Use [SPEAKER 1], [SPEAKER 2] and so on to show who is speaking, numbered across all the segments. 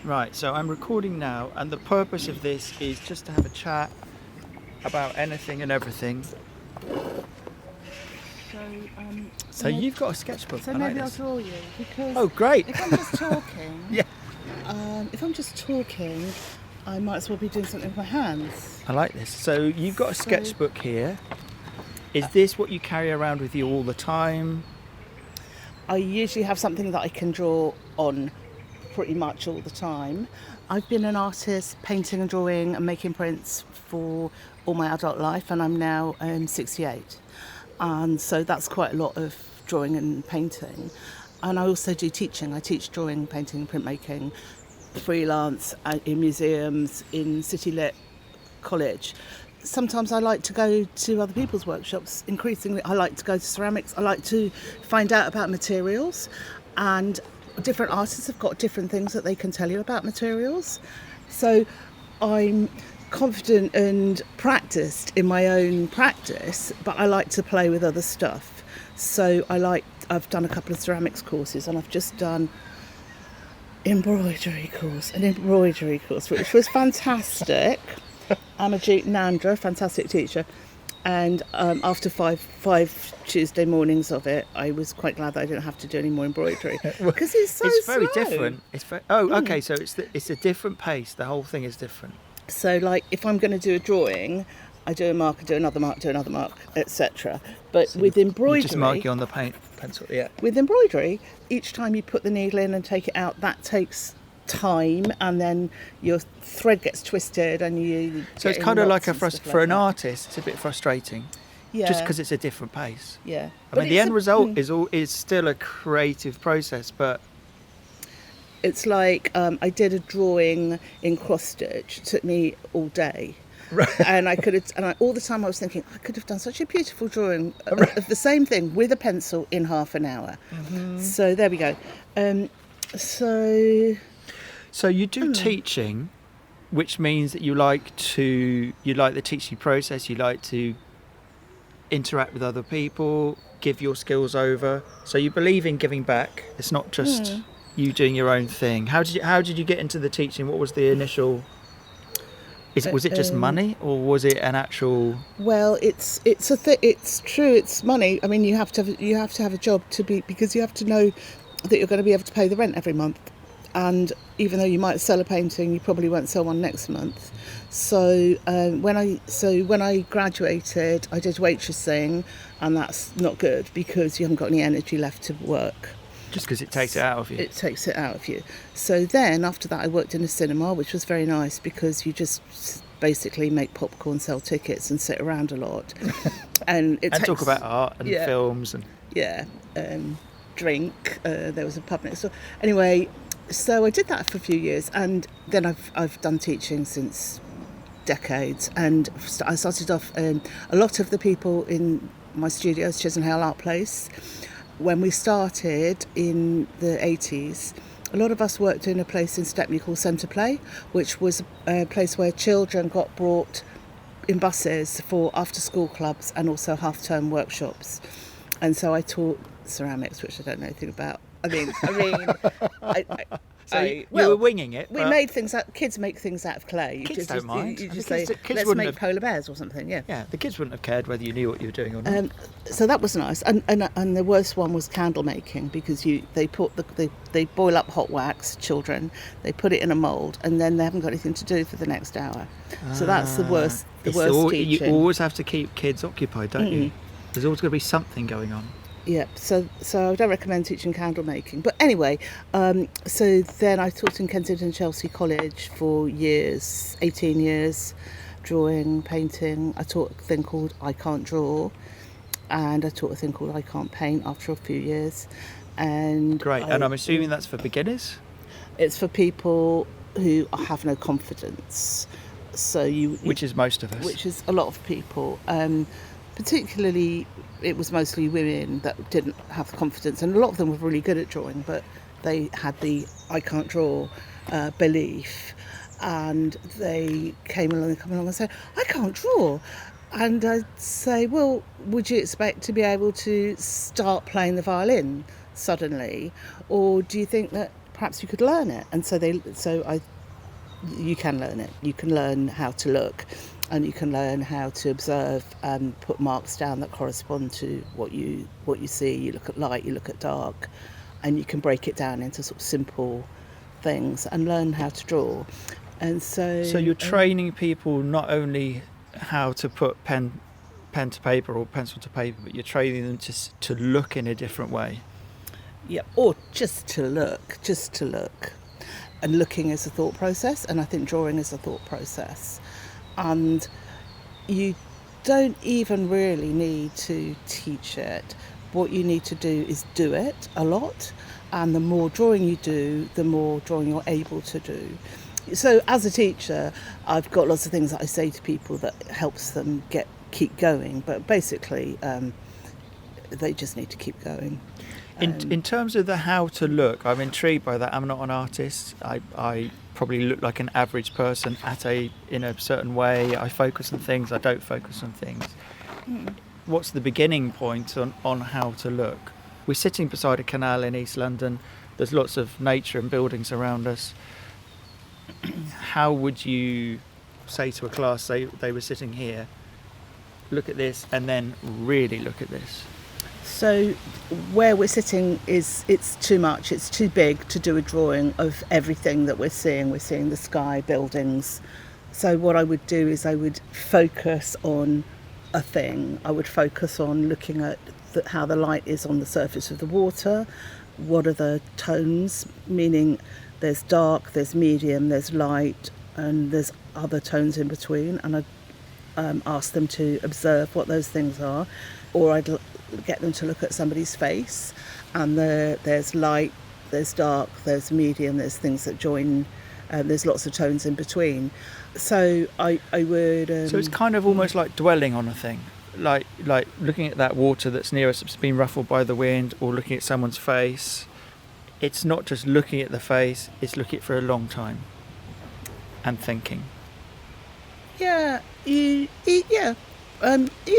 [SPEAKER 1] Right, so I'm recording now, and the purpose of this is just to have a chat about anything and everything. So you've got a sketchbook.
[SPEAKER 2] So
[SPEAKER 1] I like
[SPEAKER 2] maybe I'll
[SPEAKER 1] this.
[SPEAKER 2] draw you because
[SPEAKER 1] Oh, great!
[SPEAKER 2] if I'm just talking,
[SPEAKER 1] Yeah,
[SPEAKER 2] if I'm just talking, I might as well be doing something with my hands.
[SPEAKER 1] I like this. So you've got a
[SPEAKER 2] So-
[SPEAKER 1] sketchbook here. Is this what you carry around with you all the time?
[SPEAKER 2] I usually have something that I can draw on pretty much all the time. I've been an artist, painting and drawing and making prints for all my adult life, and I'm now 68. And so that's quite a lot of drawing and painting. And I also do teaching. I teach drawing, painting, printmaking, freelance in museums, in City Lit College. Sometimes I like to go to other people's workshops. Increasingly, I like to go to ceramics. I like to find out about materials, and different artists have got different things that they can tell you about materials. So I'm confident and practiced in my own practice, but I like to play with other stuff. So I've done a couple of ceramics courses, and I've just done an embroidery course, which was fantastic. Amajit Nandra, fantastic teacher, and after five Tuesday mornings of it, I was quite glad that I didn't have to do any more embroidery because it's
[SPEAKER 1] very
[SPEAKER 2] slow.
[SPEAKER 1] different. Okay. So it's a different pace. The whole thing is different.
[SPEAKER 2] So, like, if I'm going to do a drawing, I do a mark, I do another mark, etc. But
[SPEAKER 1] So
[SPEAKER 2] with embroidery,
[SPEAKER 1] you just mark it on the pencil. Yeah.
[SPEAKER 2] with embroidery, each time you put the needle in and take it out, that takes time, and then your thread gets twisted, and you.
[SPEAKER 1] So it's kind of like for an artist, it's a bit frustrating, just because it's a different pace.
[SPEAKER 2] Yeah.
[SPEAKER 1] I mean, the end result is still a creative process, but
[SPEAKER 2] It's like I did a drawing in cross stitch. It took me all day.
[SPEAKER 1] Right.
[SPEAKER 2] And all the time I was thinking, I could have done such a beautiful drawing of the same thing with a pencil in half an hour. Mm-hmm. So there we go.
[SPEAKER 1] So you do teaching, which means that you like the teaching process, you like to interact with other people, give your skills over. So you believe in giving back. It's not just you doing your own thing. How did you get into the teaching? What was the initial? Was it just money, or was it an actual?
[SPEAKER 2] Well, it's true. It's money. I mean, you have to have a job because you have to know that you're going to be able to pay the rent every month. And even though you might sell a painting, you probably won't sell one next month. So when I graduated, I did waitressing, and that's not good because you haven't got any energy left to work.
[SPEAKER 1] Just because it takes it out of you.
[SPEAKER 2] It takes it out of you. So then after that, I worked in a cinema, which was very nice because you just basically make popcorn, sell tickets, and sit around a lot, and
[SPEAKER 1] talk about art and films and
[SPEAKER 2] drink. There was a pub next door. Anyway. So I did that for a few years, and then I've done teaching since decades. And I started off. A lot of the people in my studio, Chisenhale Art Place, when we started in the 80s, a lot of us worked in a place in Stepney called Centre Play, which was a place where children got brought in buses for after-school clubs and also half-term workshops. And so I taught ceramics, which I don't know anything about. You
[SPEAKER 1] were winging it.
[SPEAKER 2] We made things out. Kids make things out of clay.
[SPEAKER 1] Kids don't mind.
[SPEAKER 2] You just say, let's make polar bears or something. Yeah.
[SPEAKER 1] Yeah, the kids wouldn't have cared whether you knew what you were doing or not.
[SPEAKER 2] So that was nice. And the worst one was candle making because they boil up hot wax. Children, they put it in a mould, and then they haven't got anything to do for the next hour. So that's the worst. Teaching.
[SPEAKER 1] You always have to keep kids occupied, don't you? There's always going to be something going on.
[SPEAKER 2] Yeah, so I don't recommend teaching candle making. But anyway, so then I taught in Kensington Chelsea College for years, 18 years, drawing, painting. I taught a thing called I Can't Draw, and I taught a thing called I Can't Paint after a few years. And
[SPEAKER 1] great, and I'm assuming that's for beginners?
[SPEAKER 2] It's for people who have no confidence. Which
[SPEAKER 1] is most of us.
[SPEAKER 2] Which is a lot of people. Particularly, it was mostly women that didn't have the confidence, and a lot of them were really good at drawing, but they had the I can't draw belief, and they come along and say, I can't draw. And I'd say, well, would you expect to be able to start playing the violin suddenly? Or do you think that perhaps you could learn it. And you can learn it. You can learn how to look, and you can learn how to observe and put marks down that correspond to what you see. You look at light, you look at dark, and you can break it down into sort of simple things and learn how to draw. And so
[SPEAKER 1] you're training people not only how to put pen to paper or pencil to paper, but you're training them to look in a different way.
[SPEAKER 2] Yeah, or just to look. And looking is a thought process, and I think drawing is a thought process. And you don't even really need to teach it. What you need to do is do it a lot, and the more drawing you do, the more drawing you're able to do. So as a teacher, I've got lots of things that I say to people that helps them keep going, but basically they just need to keep going.
[SPEAKER 1] In terms of the how to look, I'm intrigued by that. I'm not an artist. I probably look like an average person in a certain way. I focus on things, I don't focus on things. What's the beginning point on how to look? We're sitting beside a canal in East London. There's lots of nature and buildings around us. How would you say to a class, they were sitting here, look at this, and then really look at this?
[SPEAKER 2] So where we're sitting it's too much, it's too big to do a drawing of everything that we're seeing. We're seeing the sky, buildings. So what I would do is I would focus on a thing. I would focus on looking at how the light is on the surface of the water. What are the tones, meaning there's dark, there's medium, there's light, and there's other tones in between. And I'd ask them to observe what those things are. Or I'd get them to look at somebody's face, and there's light, there's dark, there's medium, there's things that join, there's lots of tones in between. So I would...
[SPEAKER 1] So it's kind of almost like dwelling on a thing, like looking at that water that's near us that's been ruffled by the wind, or looking at someone's face. It's not just looking at the face, it's looking at it for a long time and thinking.
[SPEAKER 2] Yeah, you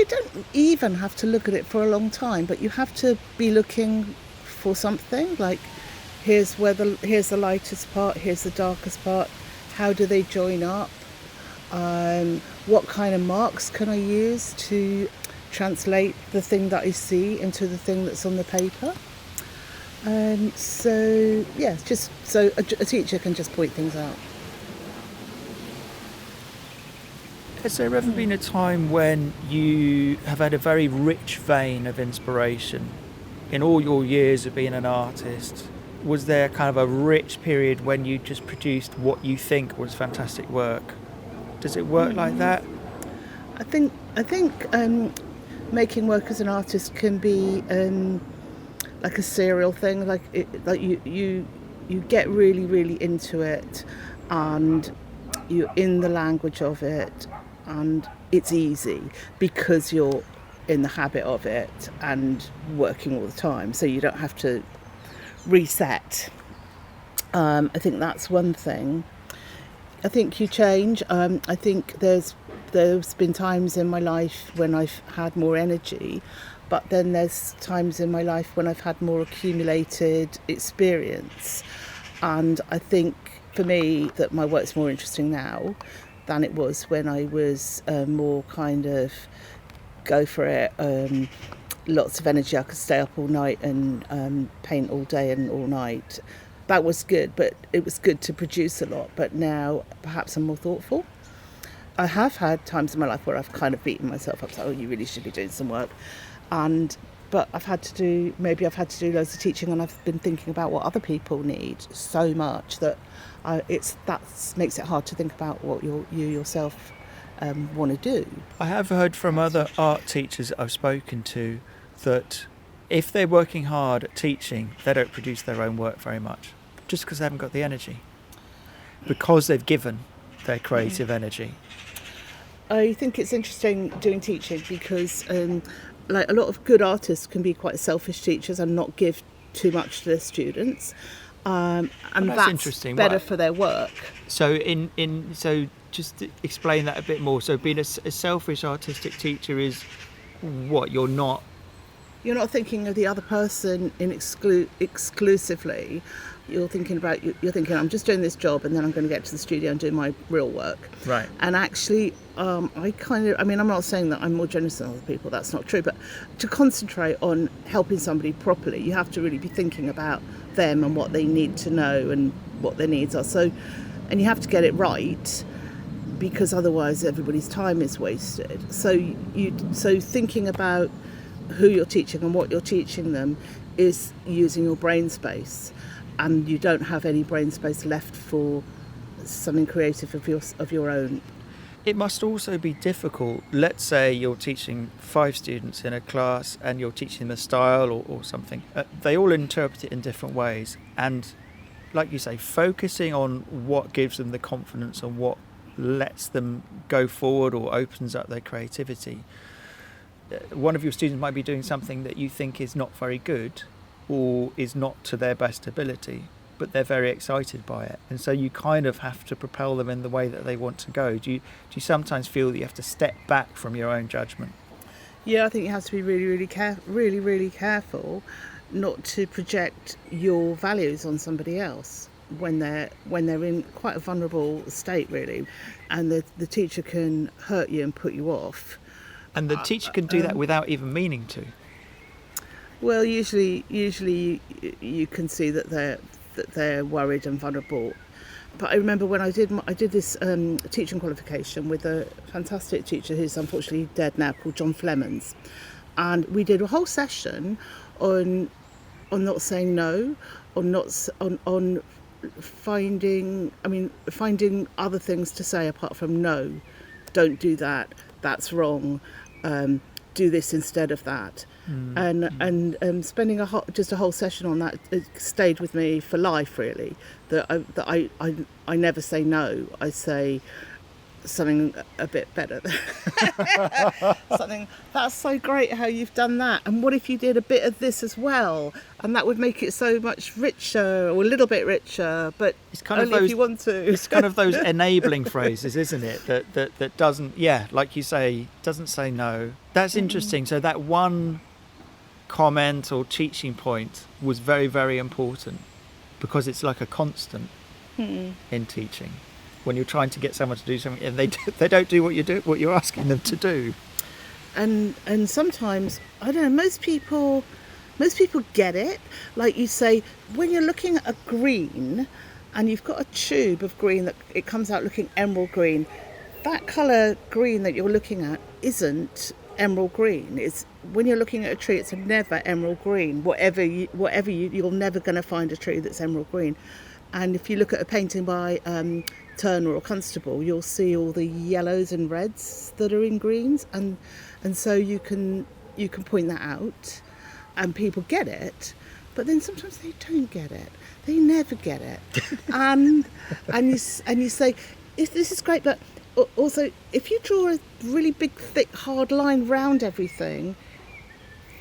[SPEAKER 2] don't even have to look at it for a long time, but you have to be looking for something. Like, here's the lightest part, here's the darkest part. How do they join up? What kind of marks can I use to translate the thing that I see into the thing that's on the paper? So a teacher can just point things out.
[SPEAKER 1] Has there ever been a time when you have had a very rich vein of inspiration? In all your years of being an artist, was there kind of a rich period when you just produced what you think was fantastic work? Does it work like that?
[SPEAKER 2] I think making work as an artist can be like a serial thing. Like you get really, really into it, and you're in the language of it. And it's easy because you're in the habit of it and working all the time, so you don't have to reset. I think that's one thing. I think you change. I think there's been times in my life when I've had more energy, but then there's times in my life when I've had more accumulated experience. And I think for me that my work's more interesting now than it was when I was more kind of go for it, lots of energy. I could stay up all night and paint all day and all night. That was good, but it was good to produce a lot. But now perhaps I'm more thoughtful. I have had times in my life where I've kind of beaten myself up, so, oh, you really should be doing some work. But I've had to do loads of teaching, and I've been thinking about what other people need so much that that makes it hard to think about what you yourself want to do.
[SPEAKER 1] I have heard from other art teachers that I've spoken to that if they're working hard at teaching, they don't produce their own work very much, just because they haven't got the energy, because they've given their creative energy.
[SPEAKER 2] I think it's interesting doing teaching because like a lot of good artists can be quite selfish teachers and not give too much to their students. And that's interesting. Better for their work.
[SPEAKER 1] So so just to explain that a bit more. So being a selfish artistic teacher is what? You're not
[SPEAKER 2] You're not thinking of the other person exclusively. You're thinking about, you're thinking, I'm just doing this job and then I'm going to get to the studio and do my real work.
[SPEAKER 1] Right.
[SPEAKER 2] And actually, I'm not saying that I'm more generous than other people, that's not true, but to concentrate on helping somebody properly, you have to really be thinking about them and what they need to know and what their needs are. So, and you have to get it right, because otherwise everybody's time is wasted. So thinking about who you're teaching and what you're teaching them is using your brain space, and you don't have any brain space left for something creative of your own.
[SPEAKER 1] It must also be difficult. Let's say you're teaching 5 students in a class and you're teaching them a style or something. They all interpret it in different ways, and like you say, focusing on what gives them the confidence and what lets them go forward or opens up their creativity. One of your students might be doing something that you think is not very good or is not to their best ability, but they're very excited by it, and so you kind of have to propel them in the way that they want to go. Do you sometimes feel that you have to step back from your own judgment?
[SPEAKER 2] Yeah, I think you have to be really careful not to project your values on somebody else when they're in quite a vulnerable state, really, and the teacher can hurt you and put you off.
[SPEAKER 1] And the teacher can do that without even meaning to.
[SPEAKER 2] Well, usually you can see that they're worried and vulnerable. But I remember when I did this teaching qualification with a fantastic teacher who's unfortunately dead now, called John Flemons, and we did a whole session on not saying no, on finding other things to say apart from no. Don't do that. That's wrong. Do this instead of that. And spending just a whole session on that, it stayed with me for life, really. That I never say no. I say something a bit better. Something, that's so great how you've done that, and what if you did a bit of this as well, and that would make it so much richer, or a little bit richer, but it's kind only of those, if you want to.
[SPEAKER 1] It's kind of those enabling phrases, isn't it, that doesn't, like you say, doesn't say no. That's interesting. So that one comment or teaching point was very, very important, because it's like a constant in teaching. When you're trying to get someone to do something and they don't do what you're asking them to do.
[SPEAKER 2] And sometimes, I don't know, most people get it. Like you say, when you're looking at a green and you've got a tube of green that it comes out looking emerald green, that colour green that you're looking at isn't emerald green. It's, when you're looking at a tree, it's never emerald green. You're never going to find a tree that's emerald green. And if you look at a painting by Turner or Constable, you'll see all the yellows and reds that are in greens, and so you can point that out, and people get it. But then sometimes they don't get it. They never get it, and you say, this is great, but also if you draw a really big, thick, hard line round everything,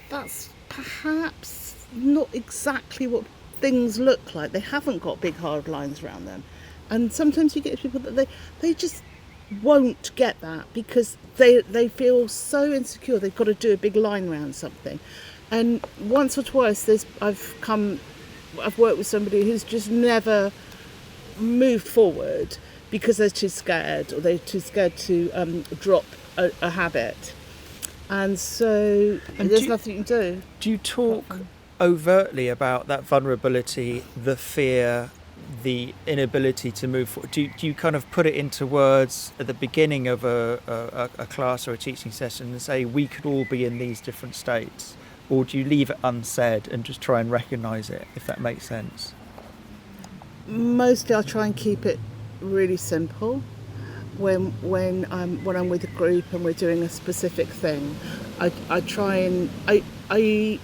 [SPEAKER 2] that's perhaps not exactly what things look like. They haven't got big hard lines around them, and sometimes you get people that they just won't get that because they feel so insecure they've got to do a big line around something. And once or twice I've worked with somebody who's just never moved forward because they're too scared, or they're too scared to drop a habit, and so there's nothing you can do.
[SPEAKER 1] Do you talk overtly about that vulnerability, the fear, the inability to move forward? Do you kind of put it into words at the beginning of a class or a teaching session and say we could all be in these different states, or do you leave it unsaid and just try and recognise it, if that makes sense?
[SPEAKER 2] Mostly I try and keep it really simple. When I'm with a group and we're doing a specific thing, I try and I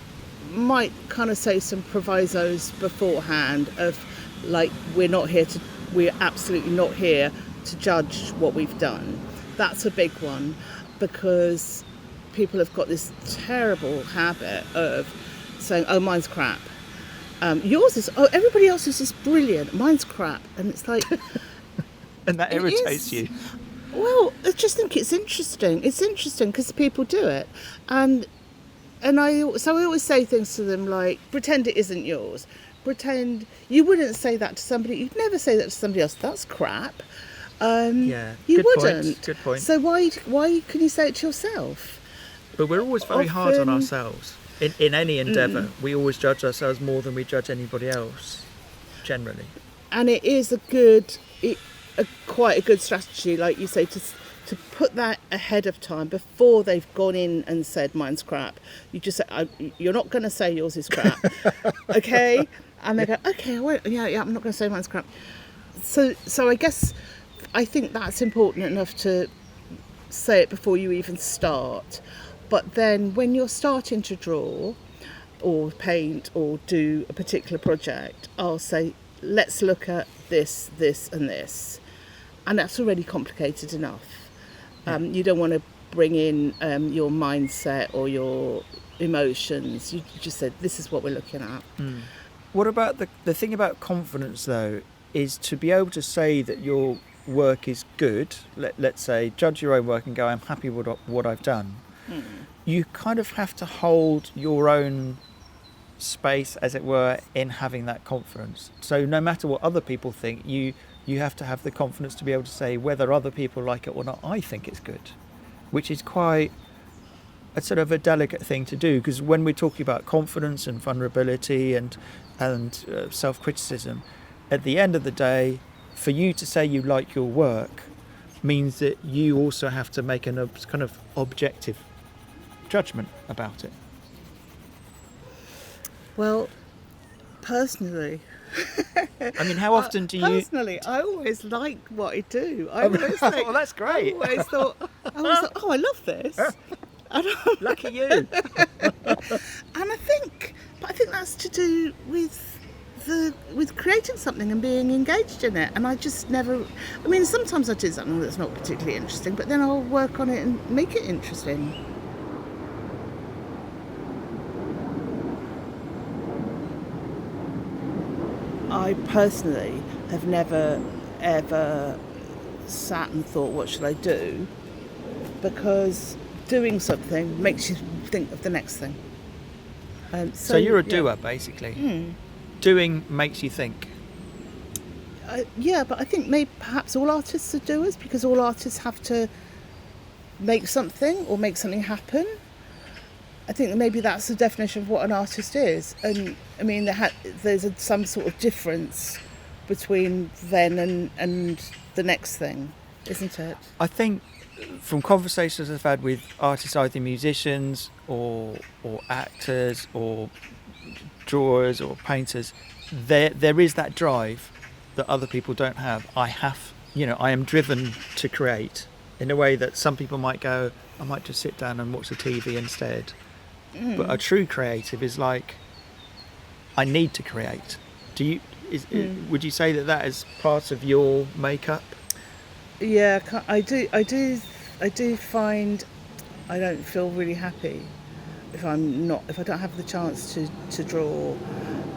[SPEAKER 2] might kind of say some provisos beforehand of, like, we're absolutely not here to judge what we've done. That's a big one, because people have got this terrible habit of saying, oh, mine's crap. Yours is, oh, everybody else's is brilliant, mine's crap. And it's like...
[SPEAKER 1] And that irritates you.
[SPEAKER 2] Well, I just think it's interesting. It's interesting because people do it. And I always say things to them like, pretend it isn't yours. Pretend you wouldn't say that to somebody. You'd never say that to somebody else. That's crap.
[SPEAKER 1] Yeah,
[SPEAKER 2] You
[SPEAKER 1] good
[SPEAKER 2] wouldn't.
[SPEAKER 1] point. Good point.
[SPEAKER 2] So why can you say it to yourself?
[SPEAKER 1] But we're always very hard on ourselves. In any endeavour, we always judge ourselves more than we judge anybody else, generally.
[SPEAKER 2] And it is quite a good strategy, like you say, to put that ahead of time before they've gone in and said mine's crap. You just say, you're not going to say yours is crap, okay? And they go, okay, I won't, yeah, I'm not going to say mine's crap. So I think that's important enough to say it before you even start. But then when you're starting to draw or paint or do a particular project, I'll say, let's look at this, this and this. And that's already complicated enough. You don't want to bring in your mindset or your emotions. You just said, this is what we're looking at.
[SPEAKER 1] What about the thing about confidence, though, is to be able to say that your work is good. Let's say, judge your own work and go, I'm happy with what I've done. You kind of have to hold your own space, as it were, in having that confidence. So no matter what other people think, you have to have the confidence to be able to say whether other people like it or not. I think it's good, which is quite a sort of a delicate thing to do, because when we're talking about confidence and vulnerability and self-criticism, at the end of the day, for you to say you like your work means that you also have to make a kind of objective judgment about it.
[SPEAKER 2] Well, personally,
[SPEAKER 1] I mean, how often do you...
[SPEAKER 2] Personally, I always like what I do. I always think,
[SPEAKER 1] well, that's great.
[SPEAKER 2] I always thought, oh, I love this.
[SPEAKER 1] Lucky you.
[SPEAKER 2] And I think that's to do with creating something and being engaged in it. And I just never... I mean, sometimes I do something that's not particularly interesting, but then I'll work on it and make it interesting. I personally have never, ever sat and thought, what should I do? Because doing something makes you think of the next thing.
[SPEAKER 1] So you're a doer, basically. Doing makes you think.
[SPEAKER 2] Yeah, but I think perhaps all artists are doers, because all artists have to make something or make something happen. I think that maybe that's the definition of what an artist is. And I mean, there's some sort of difference between then and the next thing, isn't it?
[SPEAKER 1] I think from conversations I've had with artists, either musicians or actors or drawers or painters, there is that drive that other people don't have. I am driven to create in a way that some people might go, I might just sit down and watch the TV instead. But a true creative is like, I need to create. Would you say that is part of your makeup?
[SPEAKER 2] Yeah, I do find I don't feel really happy if I don't have the chance to draw,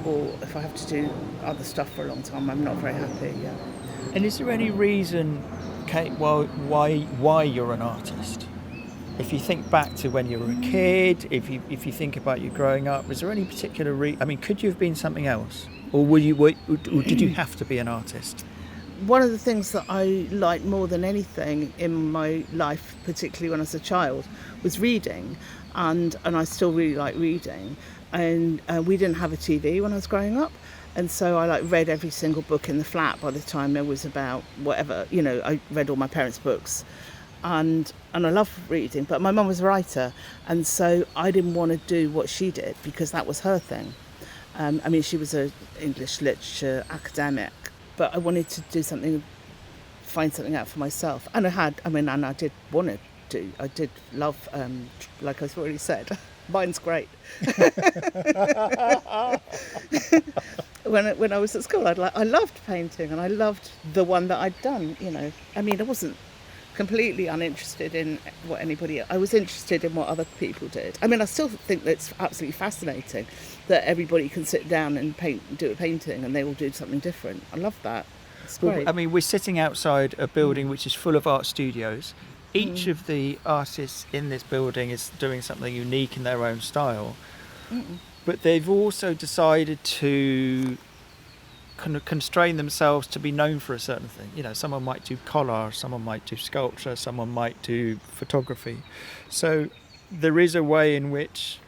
[SPEAKER 2] or if I have to do other stuff for a long time. I'm not very happy. Yeah.
[SPEAKER 1] And is there any reason, Kate, why you're an artist? If you think back to when you were a kid, if you think about you growing up, is there any particular reason? I mean, could you have been something else, or did you have to be an artist?
[SPEAKER 2] One of the things that I liked more than anything in my life, particularly when I was a child, was reading, and I still really like reading. And we didn't have a TV when I was growing up, and so I read every single book in the flat by the time I was about whatever. I read all my parents' books. And I love reading, but my mum was a writer, and so I didn't want to do what she did, because that was her thing. I mean, she was an English literature academic, but I wanted to find something out for myself. And I did want to I did love, like I've already said, mine's great. When I was at school, I loved painting, and I loved the one that I'd done. I mean, I wasn't completely uninterested in what I was interested in what other people did. I mean, I still think that's absolutely fascinating that everybody can sit down and do a painting, and they all do something different. I love that. It's great.
[SPEAKER 1] I mean, we're sitting outside a building which is full of art studios, each of the artists in this building is doing something unique in their own style, but they've also decided to kind of constrain themselves to be known for a certain thing. You know, someone might do collage, someone might do sculpture, someone might do photography. So there is a way in which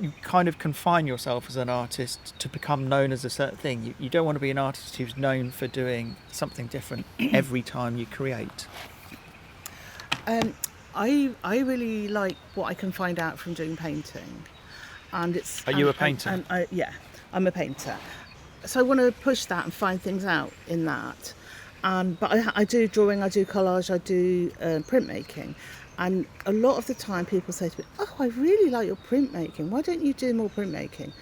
[SPEAKER 1] you kind of confine yourself as an artist to become known as a certain thing. You don't want to be an artist who's known for doing something different every time you create.
[SPEAKER 2] I really like what I can find out from doing painting, and it's.
[SPEAKER 1] Are you a painter?
[SPEAKER 2] Yeah, I'm a painter. So I want to push that and find things out in that. But I do drawing, I do collage, I do printmaking. And a lot of the time people say to me, oh, I really like your printmaking. Why don't you do more printmaking?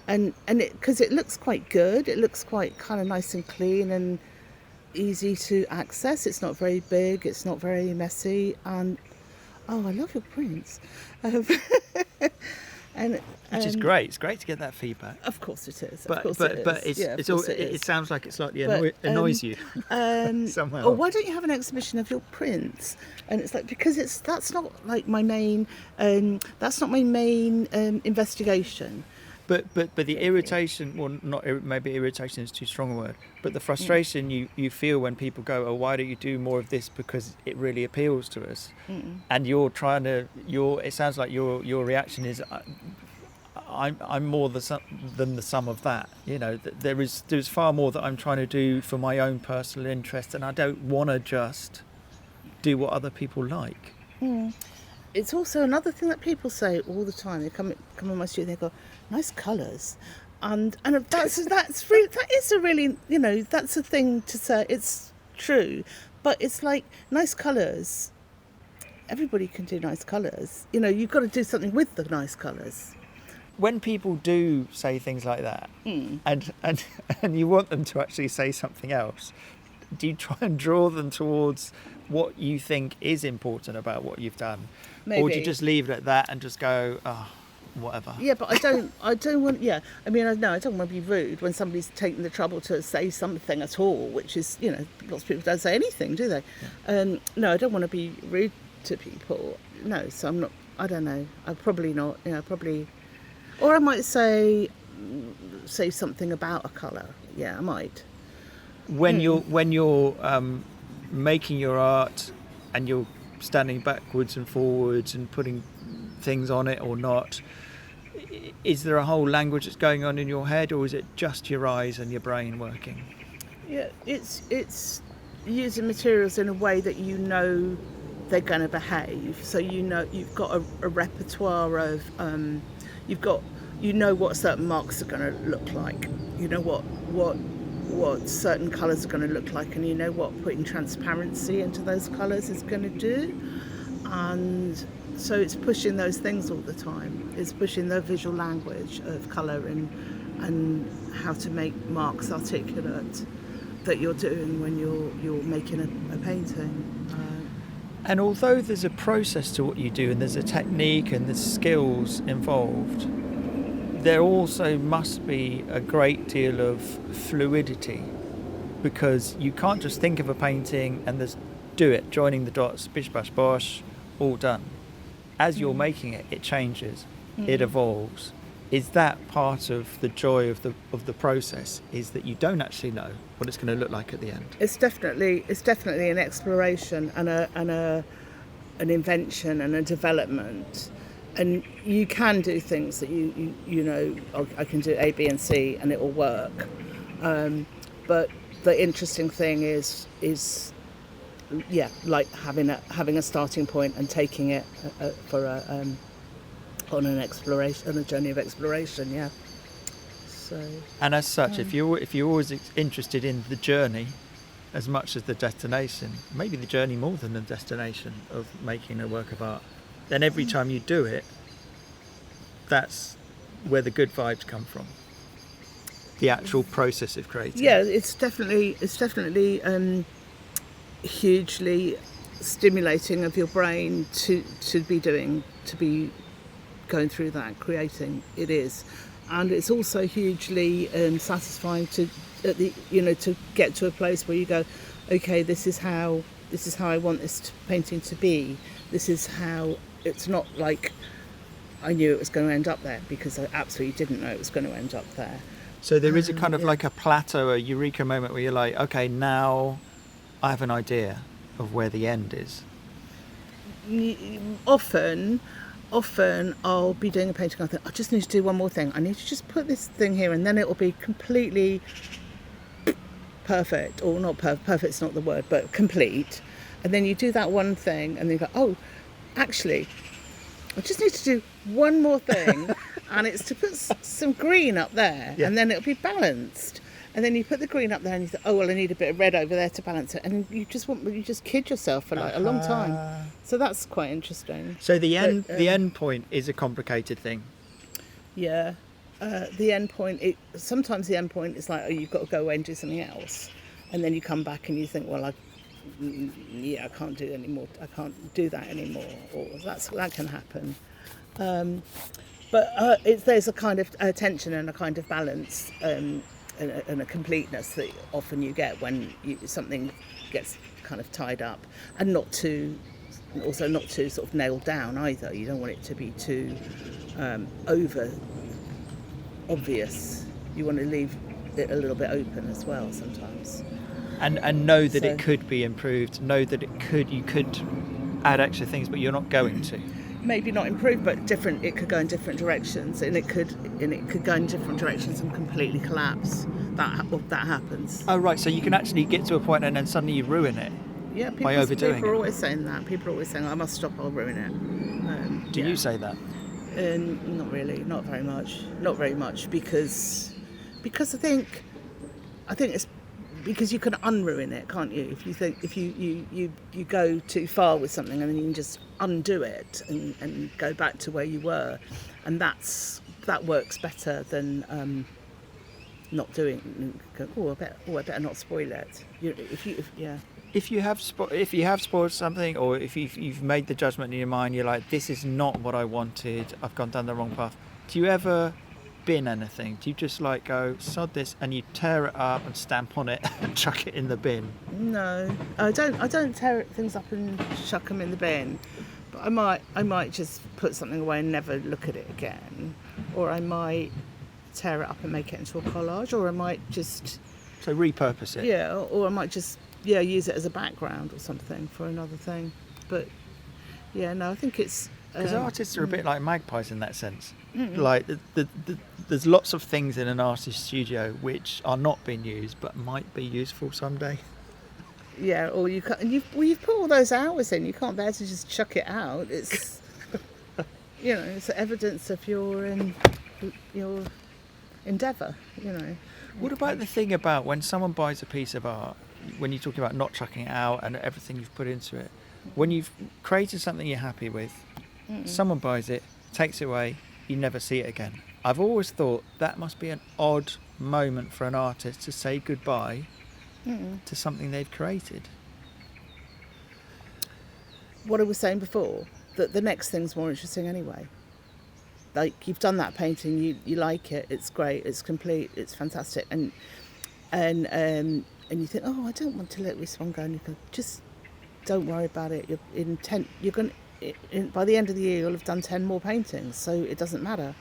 [SPEAKER 2] And because it looks quite good. It looks quite kind of nice and clean and easy to access. It's not very big. It's not very messy. And, oh, I love your prints.
[SPEAKER 1] Which is great. It's great to get that feedback.
[SPEAKER 2] Of course it is.
[SPEAKER 1] But it sounds like it slightly annoys you somehow.
[SPEAKER 2] Or why don't you have an exhibition of your prints? And it's like, because that's not like my main. That's not my main investigation.
[SPEAKER 1] But the irritation, well, maybe irritation is too strong a word, but the frustration you feel when people go, oh, why don't you do more of this because it really appeals to us, and it sounds like your reaction is, I'm more than the sum of that. You know, there's far more that I'm trying to do for my own personal interest, and I don't want to just do what other people like.
[SPEAKER 2] It's also another thing that people say all the time. They come in my studio, they go, nice colours, and that is a really, you know, that's a thing to say. It's true, but it's like nice colours. Everybody can do nice colours. You know, you've got to do something with the nice colours.
[SPEAKER 1] When people do say things like that, and you want them to actually say something else, do you try and draw them towards what you think is important about what you've done?
[SPEAKER 2] Maybe.
[SPEAKER 1] Or do you just leave it at that and just go, oh, whatever?
[SPEAKER 2] Yeah, but I don't want, yeah. I mean, I don't want to be rude when somebody's taking the trouble to say something at all, which is, you know, lots of people don't say anything, do they? Yeah. No, I don't want to be rude to people. No, so I'm not, I don't know. I'm probably not, you know, probably, or I might say something about a colour. Yeah, I might.
[SPEAKER 1] When you're making your art and you're standing backwards and forwards and putting things on it or not, is there a whole language that's going on in your head, or is it just your eyes and your brain working?
[SPEAKER 2] Yeah, it's using materials in a way that you know they're going to behave. So you know you've got a repertoire of you know what certain marks are going to look like. You know what certain colours are going to look like, and you know what putting transparency into those colours is going to do. And so it's pushing those things all the time. It's pushing the visual language of colour and how to make marks articulate that you're doing when you're making a painting.
[SPEAKER 1] And although there's a process to what you do and there's a technique and there's skills involved, there also must be a great deal of fluidity, because you can't just think of a painting and just do it, joining the dots, bish bash bosh, all done. As you're making it, it changes, it evolves. Is that part of the joy of the process? Is that you don't actually know what it's going to look like at the end? It's definitely
[SPEAKER 2] an exploration and an invention and a development. And you can do things that you know, I can do A, B and C and it will work. But the interesting thing is like having a starting point and taking it on a journey of exploration. Yeah. So.
[SPEAKER 1] And as such, if you're always interested in the journey as much as the destination, maybe the journey more than the destination of making a work of art, then every time you do it, that's where the good vibes come from. The actual process of creating.
[SPEAKER 2] Yeah, it's definitely hugely stimulating of your brain to be going through that, creating. It is, and it's also hugely satisfying to get to a place where you go, okay, this is how this is how I want this painting to be. This is how, it's not like I knew it was going to end up there, because I absolutely didn't know it was going to end up there.
[SPEAKER 1] So there is a kind of like a plateau, a eureka moment where you're like, okay, now I have an idea of where the end is.
[SPEAKER 2] Often I'll be doing a painting, I think, I just need to do one more thing. I need to just put this thing here, and then it will be completely perfect, or not perfect's not the word, but complete. And then you do that one thing, and then you go, oh, actually, I just need to do one more thing, and it's to put some green up there, and then it'll be balanced. And then you put the green up there, and you think, oh well, I need a bit of red over there to balance it, and you just kid yourself for like a long time. So that's quite interesting.
[SPEAKER 1] So the end point is a complicated thing.
[SPEAKER 2] Yeah, the end point. Sometimes the end point is like, oh, you've got to go away and do something else, and then you come back and you think, well, I can't do it anymore. I can't do that anymore, or that can happen. But there's a kind of tension and a kind of balance and a completeness that often you get when something gets kind of tied up, and not too sort of nailed down either. You don't want it to be too over obvious. You want to leave it a little bit open as well sometimes.
[SPEAKER 1] And know that it could be improved. Know that you could add extra things, but you're not going to.
[SPEAKER 2] Maybe not improved, but different. It could go in different directions, and it could go in different directions and completely collapse. That happens.
[SPEAKER 1] Oh right, so you can actually get to a point and then suddenly you ruin it.
[SPEAKER 2] Yeah,
[SPEAKER 1] by overdoing
[SPEAKER 2] people are
[SPEAKER 1] it.
[SPEAKER 2] always saying that. People are always saying, "I must stop. I'll ruin it."
[SPEAKER 1] Do you say that?
[SPEAKER 2] Not really. Not very much. Not very much because I think it's because you can unruin it, can't you? If you go too far with something, and then you can just undo it and go back to where you were, and that works better than not doing. I better not spoil it. If you have spoiled something, or if you've made the judgment in your mind, you're like, this is not what I wanted, I've gone down the wrong path. Do you ever bin anything? Do you just like go, sod this, and you tear it up and stamp on it and chuck it in the bin? No, I don't tear things up and chuck them in the bin. But I might just put something away and never look at it again, or I might tear it up and make it into a collage, or I might just
[SPEAKER 1] repurpose it.
[SPEAKER 2] Yeah, or I might just use it as a background or something for another thing. But I think it's
[SPEAKER 1] because artists are a bit like magpies in that sense. Like there's lots of things in an artist's studio which are not being used but might be useful someday.
[SPEAKER 2] Yeah, or you can't. You've put all those hours in. You can't bear to just chuck it out. It's it's evidence of your endeavour.
[SPEAKER 1] What about the thing about when someone buys a piece of art? When you're talking about not chucking it out and everything you've put into it, when you've created something you're happy with, someone buys it, takes it away, you never see it again. I've always thought that must be an odd moment for an artist to say goodbye to something they've created.
[SPEAKER 2] What I was saying before, that the next thing's more interesting anyway. Like, you've done that painting, you like it, it's great, it's complete, it's fantastic, and you think, oh, I don't want to let this one go, and you go, just don't worry about it. By the end of the year, you'll have done 10 more paintings, so it doesn't matter.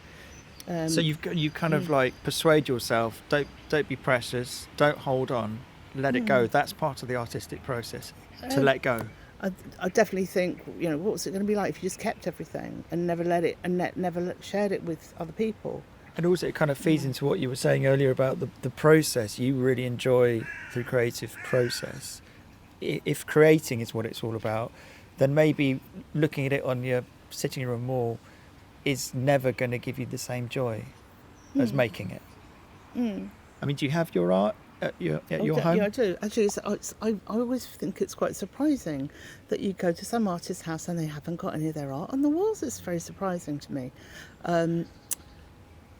[SPEAKER 1] So you kind of like persuade yourself, don't be precious, don't hold on, let it go. That's part of the artistic process, to let go.
[SPEAKER 2] I definitely think, what was it going to be like if you just kept everything and never let it, and never shared it with other people?
[SPEAKER 1] And also it kind of feeds into what you were saying earlier about the process. You really enjoy the creative process. If creating is what it's all about, then maybe looking at it on your sitting room wall is never going to give you the same joy as making it. I mean, do you have your art at your home?
[SPEAKER 2] Yeah, I do. Actually, I always think it's quite surprising that you go to some artist's house and they haven't got any of their art on the walls. It's very surprising to me.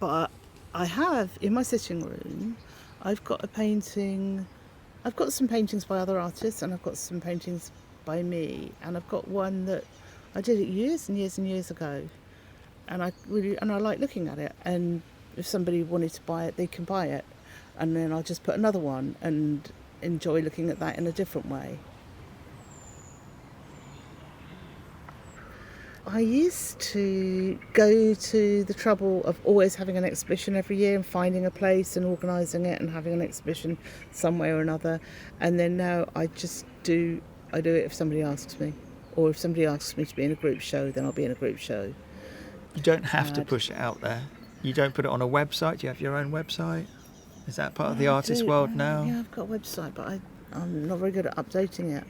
[SPEAKER 2] But I have, in my sitting room, I've got a painting. I've got some paintings by other artists, and I've got some paintings by me, and I've got one that I did it years and years and years ago, and I like looking at it. And if somebody wanted to buy it, they can buy it, and then I'll just put another one and enjoy looking at that in a different way. I used to go to the trouble of always having an exhibition every year and finding a place and organising it and having an exhibition somewhere or another. And then now I do it if somebody asks me. Or if somebody asks me to be in a group show, then I'll be in a group show.
[SPEAKER 1] You don't have to push it out there. You don't put it on a website. Do you have your own website? Is that part of the artist world now?
[SPEAKER 2] Yeah, I've got a website, but I'm not very good at updating it.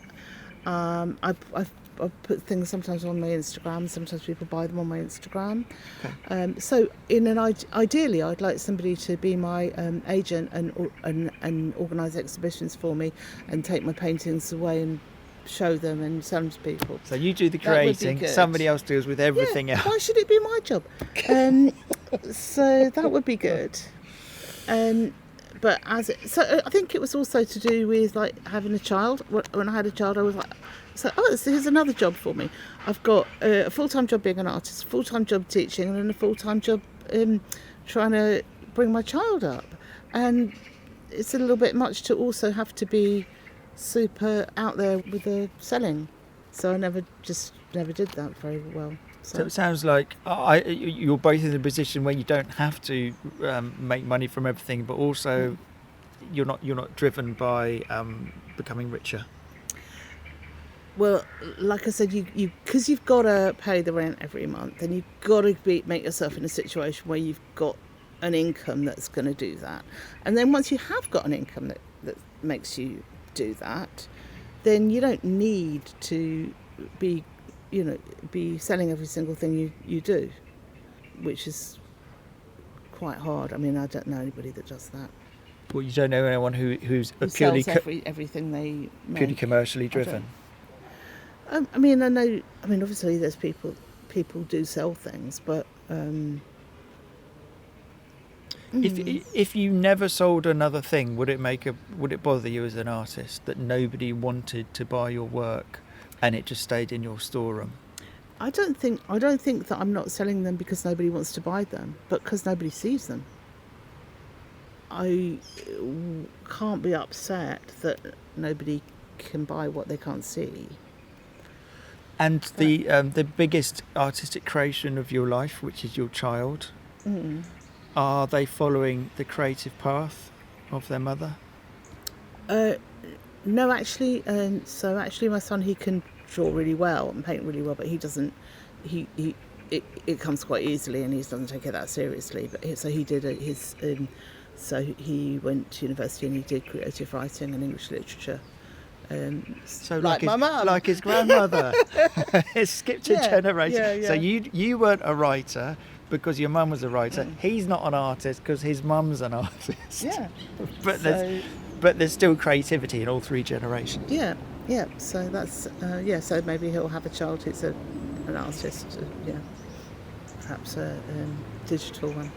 [SPEAKER 2] I put things sometimes on my Instagram. Sometimes people buy them on my Instagram.
[SPEAKER 1] Okay.
[SPEAKER 2] So, ideally, I'd like somebody to be my agent and organise exhibitions for me, and take my paintings away and show them and sell them to people.
[SPEAKER 1] So you do the creating. Somebody else deals with everything else.
[SPEAKER 2] Why should it be my job? So that would be good. But I think it was also to do with like having a child. When I had a child, I was like, here's another job for me. I've got a full-time job being an artist, a full-time job teaching, and then a full-time job trying to bring my child up. And it's a little bit much to also have to be super out there with the selling. So I never did that very well.
[SPEAKER 1] So it sounds like you're both in a position where you don't have to make money from everything, but also you're not driven by becoming richer.
[SPEAKER 2] Well, like I said, you because you've got to pay the rent every month, and you've got to make yourself in a situation where you've got an income that's going to do that. And then once you have got an income that makes you do that, then you don't need to be selling every single thing you do, which is quite hard. I mean, I don't know anybody that does that.
[SPEAKER 1] Well, you don't know anyone who's
[SPEAKER 2] purely sells everything they make.
[SPEAKER 1] Purely commercially driven.
[SPEAKER 2] I mean, I know. I mean, obviously, there's people do sell things, but
[SPEAKER 1] if you never sold another thing, would it bother you as an artist that nobody wanted to buy your work? And it just stayed in your storeroom?
[SPEAKER 2] I don't think that I'm not selling them because nobody wants to buy them, but because nobody sees them. I can't be upset that nobody can buy what they can't see.
[SPEAKER 1] And the biggest artistic creation of your life, which is your child, are they following the creative path of their mother?
[SPEAKER 2] No, actually, so actually my son, he can draw really well and paint really well, but he doesn't, it comes quite easily and he doesn't take it that seriously. But so he did so he went to university and he did creative writing and English literature.
[SPEAKER 1] So like my mum, like his grandmother. It skipped a generation. Yeah. So you weren't a writer because your mum was a writer. He's not an artist because his mum's an artist.
[SPEAKER 2] Yeah.
[SPEAKER 1] But there's still creativity in all three generations.
[SPEAKER 2] Yeah. So that's So maybe he'll have a child who's an artist. Perhaps a digital one.